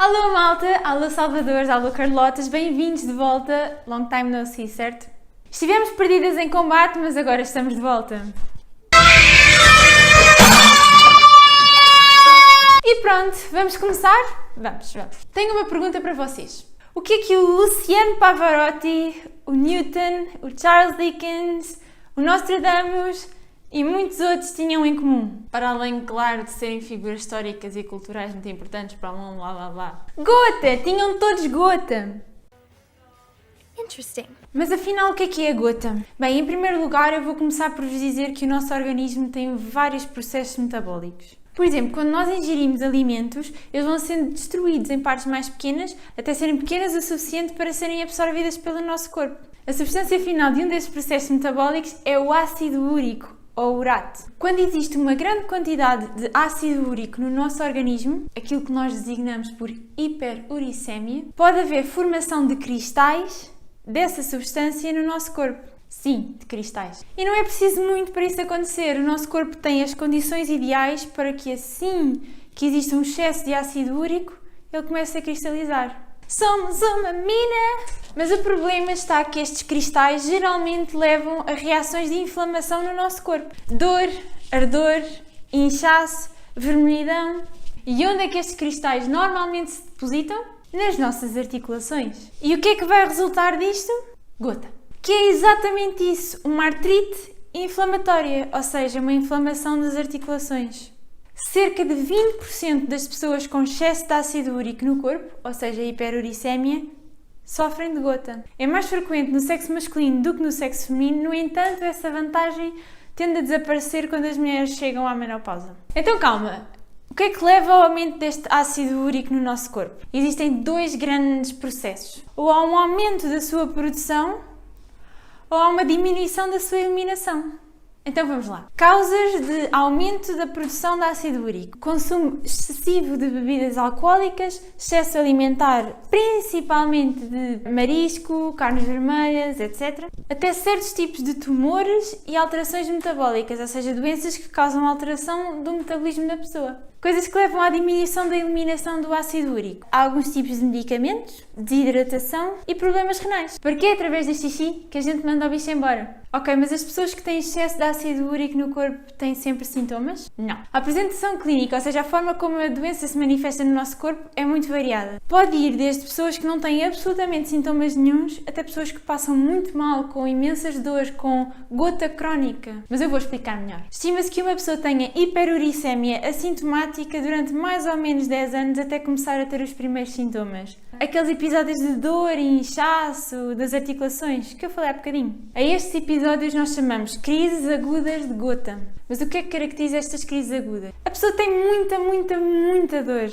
Alô malta, alô Salvadores, alô Carlotas, bem-vindos de volta, long time no see, certo? Estivemos perdidas em combate, mas agora estamos de volta. E pronto, vamos começar? Vamos. Tenho uma pergunta para vocês. O que é que o Luciano Pavarotti, o Newton, o Charles Dickens, o Nostradamus e muitos outros tinham em comum? Para além, claro, de serem figuras históricas e culturais muito importantes para o mundo, blá. Gota! Tinham todos gota! Interesting. Mas afinal, o que é a gota? Bem, em primeiro lugar, eu vou começar por vos dizer que o nosso organismo tem vários processos metabólicos. Por exemplo, quando nós ingerimos alimentos, eles vão sendo destruídos em partes mais pequenas, até serem pequenas o suficiente para serem absorvidas pelo nosso corpo. A substância final de um desses processos metabólicos é o ácido úrico, ou urato. Quando existe uma grande quantidade de ácido úrico no nosso organismo, aquilo que nós designamos por hiperuricemia, pode haver formação de cristais dessa substância no nosso corpo. Sim, de cristais. E não é preciso muito para isso acontecer. O nosso corpo tem as condições ideais para que assim que existe um excesso de ácido úrico, ele comece a cristalizar. Somos uma mina! Mas o problema está que estes cristais geralmente levam a reações de inflamação no nosso corpo. Dor, ardor, inchaço, vermelhidão. E onde é que estes cristais normalmente se depositam? Nas nossas articulações. E o que é que vai resultar disto? Gota. Que é exatamente isso, uma artrite inflamatória, ou seja, uma inflamação das articulações. Cerca de 20% das pessoas com excesso de ácido úrico no corpo, ou seja, hiperuricemia, sofrem de gota. É mais frequente no sexo masculino do que no sexo feminino, no entanto, essa vantagem tende a desaparecer quando as mulheres chegam à menopausa. Então calma, o que é que leva ao aumento deste ácido úrico no nosso corpo? Existem dois grandes processos. Ou há um aumento da sua produção, ou há uma diminuição da sua eliminação. Então vamos lá. Causas de aumento da produção de ácido úrico. Consumo excessivo de bebidas alcoólicas, excesso alimentar, principalmente de marisco, carnes vermelhas, etc. Até certos tipos de tumores e alterações metabólicas, ou seja, doenças que causam alteração do metabolismo da pessoa. Coisas que levam à diminuição da eliminação do ácido úrico. Há alguns tipos de medicamentos, desidratação e problemas renais. Porque é através do xixi que a gente manda o bicho embora. Ok, mas as pessoas que têm excesso de ácido úrico no corpo têm sempre sintomas? Não. A apresentação clínica, ou seja, a forma como a doença se manifesta no nosso corpo, é muito variada. Pode ir desde pessoas que não têm absolutamente sintomas nenhuns, até pessoas que passam muito mal, com imensas dores, com gota crónica. Mas eu vou explicar melhor. Estima-se que uma pessoa tenha hiperuricemia assintomática durante mais ou menos 10 anos até começar a ter os primeiros sintomas. Aqueles episódios de dor e inchaço das articulações que eu falei há bocadinho. A estes episódios nós chamamos crises agudas de gota. Mas o que é que caracteriza estas crises agudas? A pessoa tem muita dor.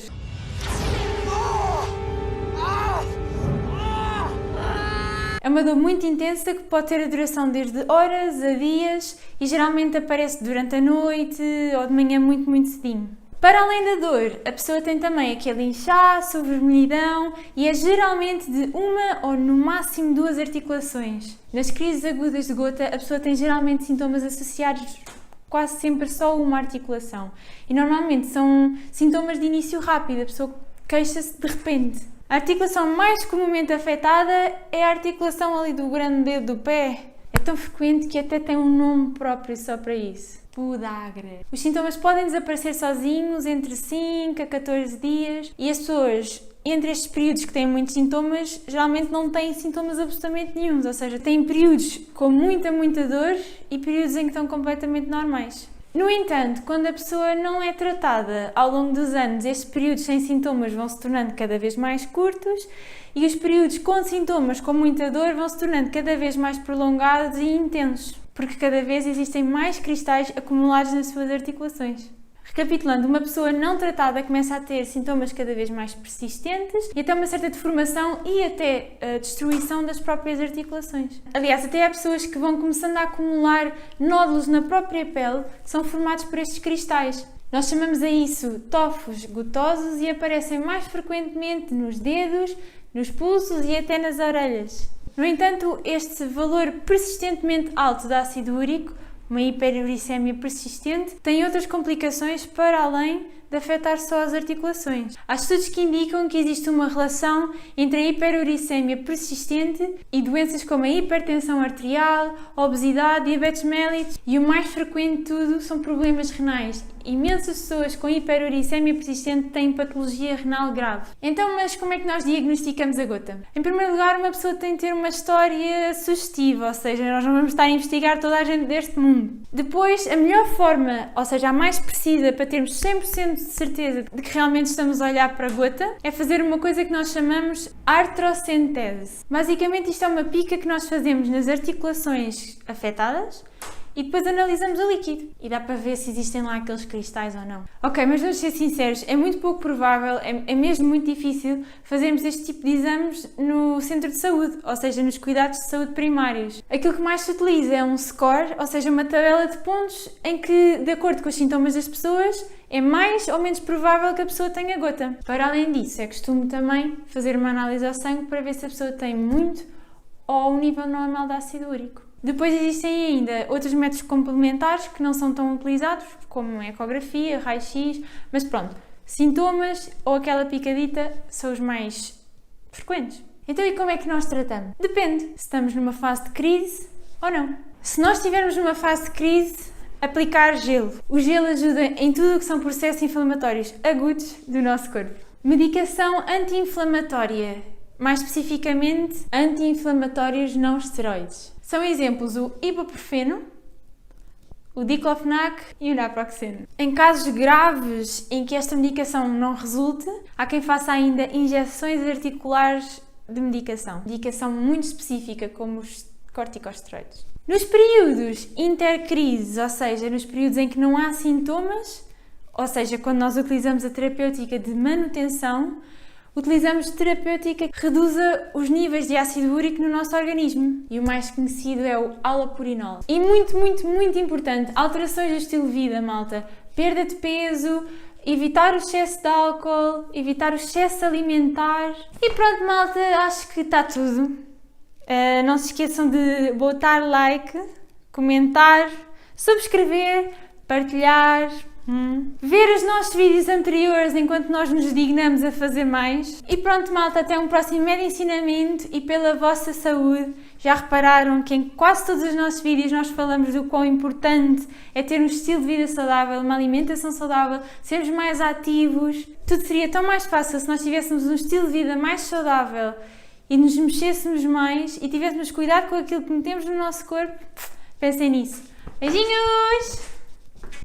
É uma dor muito intensa que pode ter a duração desde horas a dias e geralmente aparece durante a noite ou de manhã muito cedinho. Para além da dor, a pessoa tem também aquele inchaço, vermelhidão e é geralmente de uma ou no máximo duas articulações. Nas crises agudas de gota, a pessoa tem geralmente sintomas associados quase sempre só a uma articulação. E normalmente são sintomas de início rápido, a pessoa queixa-se de repente. A articulação mais comumente afetada é a articulação ali do grande dedo do pé. É tão frequente que até tem um nome próprio só para isso. Podagra. Os sintomas podem desaparecer sozinhos entre 5 a 14 dias e as pessoas, entre estes períodos que têm muitos sintomas, geralmente não têm sintomas absolutamente nenhuns, ou seja, têm períodos com muita dor e períodos em que estão completamente normais. No entanto, quando a pessoa não é tratada ao longo dos anos, estes períodos sem sintomas vão se tornando cada vez mais curtos e os períodos com sintomas com muita dor vão se tornando cada vez mais prolongados e intensos, porque cada vez existem mais cristais acumulados nas suas articulações. Recapitulando, uma pessoa não tratada começa a ter sintomas cada vez mais persistentes e até uma certa deformação e até a destruição das próprias articulações. Aliás, até há pessoas que vão começando a acumular nódulos na própria pele que são formados por estes cristais. Nós chamamos a isso tofos gotosos e aparecem mais frequentemente nos dedos, nos pulsos e até nas orelhas. No entanto, este valor persistentemente alto de ácido úrico, uma hiperuricemia persistente, tem outras complicações para além de afetar só as articulações. Há estudos que indicam que existe uma relação entre a hiperuricemia persistente e doenças como a hipertensão arterial, obesidade, diabetes mellitus e o mais frequente de tudo são problemas renais. Imensas pessoas com hiperuricemia persistente têm patologia renal grave. Então, mas como é que nós diagnosticamos a gota? Em primeiro lugar, uma pessoa tem de ter uma história sugestiva, ou seja, nós não vamos estar a investigar toda a gente deste mundo. Depois, a melhor forma, ou seja, a mais precisa para termos 100% de certeza de que realmente estamos a olhar para a gota, é fazer uma coisa que nós chamamos artrocentese. Basicamente, isto é uma pica que nós fazemos nas articulações afetadas e depois analisamos o líquido e dá para ver se existem lá aqueles cristais ou não. Ok, mas vamos ser sinceros, é muito pouco provável, é mesmo muito difícil fazermos este tipo de exames no centro de saúde, ou seja, nos cuidados de saúde primários. Aquilo que mais se utiliza é um score, ou seja, uma tabela de pontos em que, de acordo com os sintomas das pessoas, é mais ou menos provável que a pessoa tenha gota. Para além disso, é costume também fazer uma análise ao sangue para ver se a pessoa tem muito ou um nível normal de ácido úrico. Depois existem ainda outros métodos complementares que não são tão utilizados, como a ecografia, raio-x, mas pronto, sintomas ou aquela picadita são os mais frequentes. Então, e como é que nós tratamos? Depende se estamos numa fase de crise ou não. Se nós estivermos numa fase de crise, aplicar gelo. O gelo ajuda em tudo o que são processos inflamatórios agudos do nosso corpo. Medicação anti-inflamatória, mais especificamente anti-inflamatórios não esteroides. São exemplos o ibuprofeno, o diclofenac e o naproxeno. Em casos graves em que esta medicação não resulte, há quem faça ainda injeções articulares de medicação muito específica, como os corticosteroides. Nos períodos intercrises, ou seja, nos períodos em que não há sintomas, ou seja, quando nós utilizamos a terapêutica de manutenção, utilizamos terapêutica que reduza os níveis de ácido úrico no nosso organismo. E o mais conhecido é o allopurinol. E muito importante, alterações do estilo de vida, malta. Perda de peso, evitar o excesso de álcool, evitar o excesso alimentar. E pronto, malta, acho que está tudo. Não se esqueçam de botar like, comentar, subscrever, partilhar, ver os nossos vídeos anteriores enquanto nós nos dignamos a fazer mais. E pronto, malta, até um próximo médio ensinamento e pela vossa saúde. Já repararam que em quase todos os nossos vídeos nós falamos do quão importante é ter um estilo de vida saudável, uma alimentação saudável, sermos mais ativos. Tudo seria tão mais fácil se nós tivéssemos um estilo de vida mais saudável e nos mexêssemos mais e tivéssemos cuidado com aquilo que metemos no nosso corpo. Pensem nisso. Beijinhos!